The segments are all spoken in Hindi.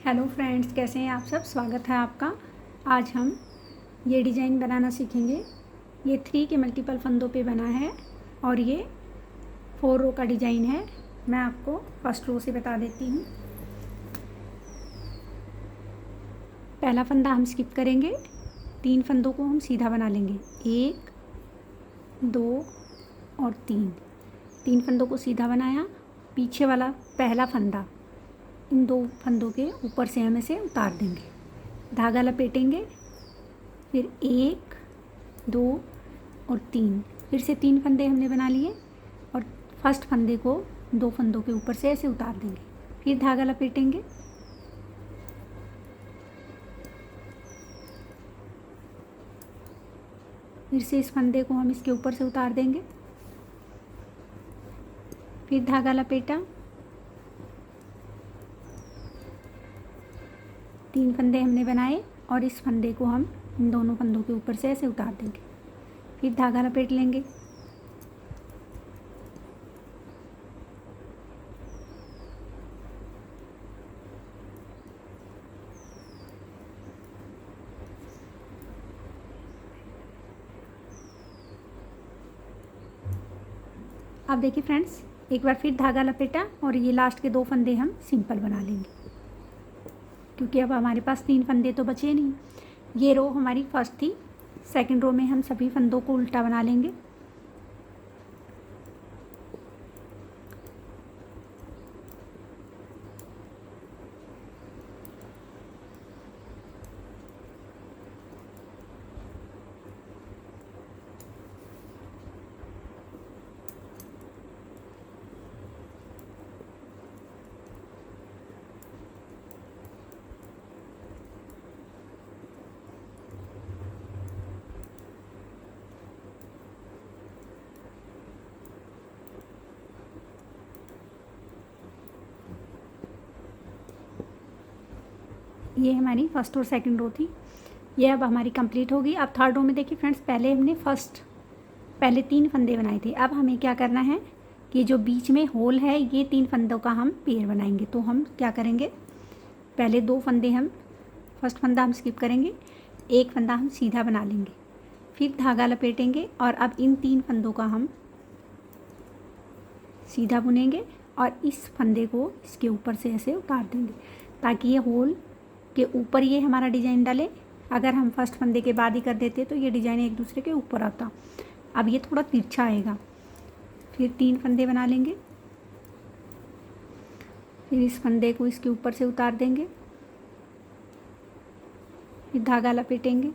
हेलो फ्रेंड्स, कैसे हैं आप सब। स्वागत है आपका। आज हम ये डिज़ाइन बनाना सीखेंगे। ये 3 के मल्टीपल फंदों पे बना है और ये 4 रो का डिज़ाइन है। मैं आपको फर्स्ट रो से बता देती हूँ। पहला फंदा हम स्किप करेंगे। 3 फंदों को हम सीधा बना लेंगे। 1, 2 और 3 फंदों को सीधा बनाया। पीछे वाला पहला फंदा इन 2 फंदों के ऊपर से हम इसे उतार देंगे। धागा लपेटेंगे, फिर 1, 2 और 3, फिर से 3 फंदे हमने बना लिए और फर्स्ट फंदे को 2 फंदों के ऊपर से ऐसे उतार देंगे। फिर धागा लपेटेंगे, फिर से इस फंदे को हम इसके ऊपर से उतार देंगे। फिर धागा लपेटा, 3 फंदे हमने बनाए और इस फंदे को हम इन दोनों फंदों के ऊपर से ऐसे उतार देंगे। फिर धागा लपेट लेंगे, अब देखिए फ्रेंड्स, एक बार फिर धागा लपेटा और ये लास्ट के 2 फंदे हम सिंपल बना लेंगे, क्योंकि अब हमारे पास 3 फंदे तो बचे नहीं। ये रो हमारी फर्स्ट थी। सेकंड रो में हम सभी फंदों को उल्टा बना लेंगे। ये हमारी फर्स्ट और सेकंड रो थी। ये अब हमारी कंप्लीट होगी। अब थर्ड रो में देखिए फ्रेंड्स, पहले हमने पहले 3 फंदे बनाए थे। अब हमें क्या करना है कि जो बीच में होल है, ये 3 फंदों का हम पेयर बनाएंगे। तो हम क्या करेंगे, पहले 2 फंदे हम फर्स्ट फंदा हम स्किप करेंगे, 1 फंदा हम सीधा बना लेंगे, फिर धागा लपेटेंगे और अब इन 3 फंदों का हम सीधा बुनेंगे और इस फंदे को इसके ऊपर से ऐसे उतार देंगे, ताकि ये होल के ऊपर ये हमारा डिज़ाइन डाले। अगर हम फर्स्ट फंदे के बाद ही कर देते तो ये डिज़ाइन एक दूसरे के ऊपर आता। अब ये थोड़ा तिरछा आएगा। फिर 3 फंदे बना लेंगे, फिर इस फंदे को इसके ऊपर से उतार देंगे, फिर धागा लपेटेंगे,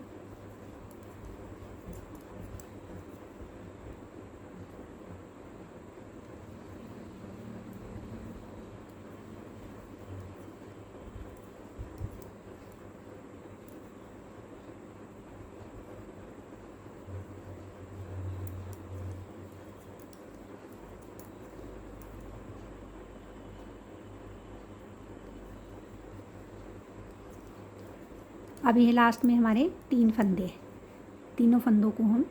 अब ये लास्ट में हमारे 3 फंदे हैं। तीनों फंदों को हम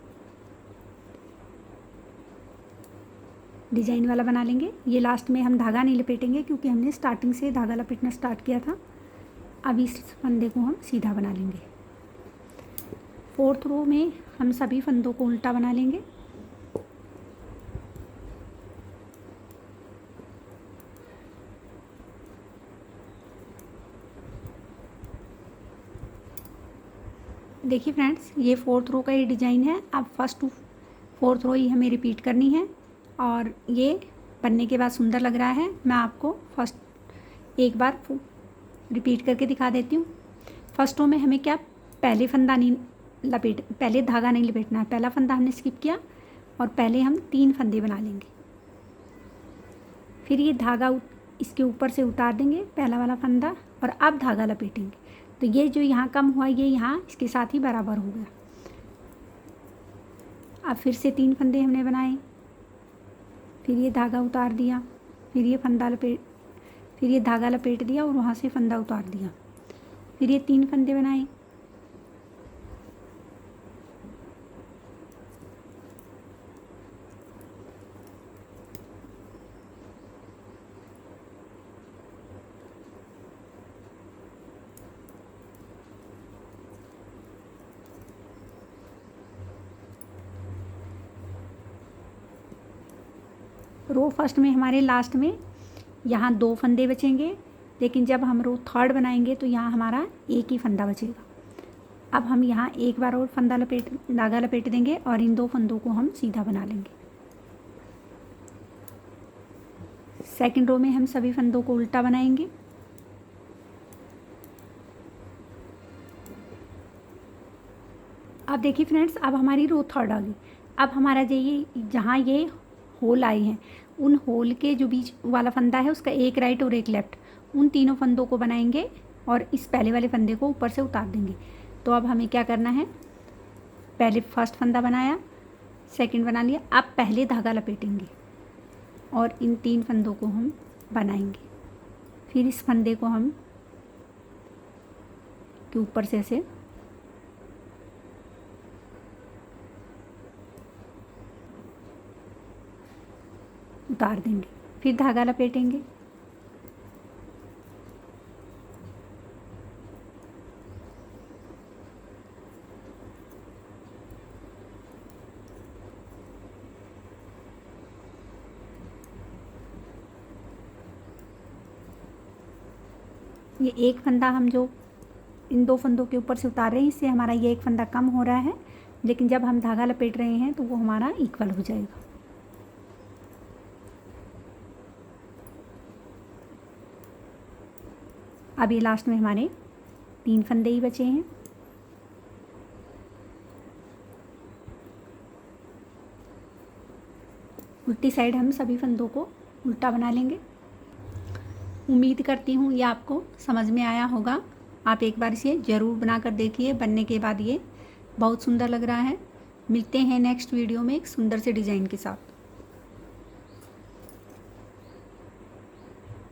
डिज़ाइन वाला बना लेंगे। ये लास्ट में हम धागा नहीं लपेटेंगे, क्योंकि हमने स्टार्टिंग से धागा लपेटना स्टार्ट किया था। अब इस फंदे को हम सीधा बना लेंगे। फोर्थ रो में हम सभी फंदों को उल्टा बना लेंगे। देखिए फ्रेंड्स, ये फोर्थ रो का ये डिज़ाइन है। अब फर्स्ट टू फोर्थ रो ही हमें रिपीट करनी है और ये बनने के बाद सुंदर लग रहा है। मैं आपको फर्स्ट एक बार रिपीट करके दिखा देती हूँ। फर्स्ट रो में हमें क्या, पहले धागा नहीं लपेटना है। पहला फंदा हमने स्किप किया और पहले हम 3 फंदे बना लेंगे, फिर ये धागा इसके ऊपर से उतार देंगे, पहला वाला फंदा, और अब धागा लपेटेंगे। तो ये जो यहाँ कम हुआ, ये यहाँ इसके साथ ही बराबर हो गया। अब फिर से 3 फंदे हमने बनाए, फिर ये धागा उतार दिया, फिर ये धागा लपेट दिया और वहाँ से फंदा उतार दिया, फिर ये 3 फंदे बनाए, रो फर्स्ट में हमारे लास्ट में यहाँ 2 फंदे बचेंगे, लेकिन जब हम रो थर्ड बनाएंगे तो यहाँ हमारा एक ही फंदा बचेगा। अब हम यहाँ एक बार और धागा लपेट देंगे और इन 2 फंदों को हम सीधा बना लेंगे। सेकंड रो में हम सभी फंदों को उल्टा बनाएंगे। अब देखिए फ्रेंड्स, अब हमारी रो थर्ड आ गई। अब हमारा ये जहाँ ये होल आए हैं, उन होल के जो बीच वाला फंदा है उसका एक राइट और एक लेफ़्ट, उन तीनों फंदों को बनाएंगे और इस पहले वाले फंदे को ऊपर से उतार देंगे। तो अब हमें क्या करना है, पहले फर्स्ट फंदा बनाया, सेकंड बना लिया, अब पहले धागा लपेटेंगे और इन 3 फंदों को हम बनाएंगे। फिर इस फंदे को हम के ऊपर से ऐसे उतार देंगे, फिर धागा लपेटेंगे। ये एक फंदा हम जो इन 2 फंदों के ऊपर से उतार रहे हैं, इससे हमारा ये एक फंदा कम हो रहा है, लेकिन जब हम धागा लपेट रहे हैं तो वो हमारा इक्वल हो जाएगा। अब ये लास्ट में हमारे 3 फंदे ही बचे हैं। उल्टी साइड हम सभी फंदों को उल्टा बना लेंगे। उम्मीद करती हूँ ये आपको समझ में आया होगा। आप एक बार इसे ज़रूर बना कर देखिए, बनने के बाद ये बहुत सुंदर लग रहा है। मिलते हैं नेक्स्ट वीडियो में एक सुंदर से डिज़ाइन के साथ।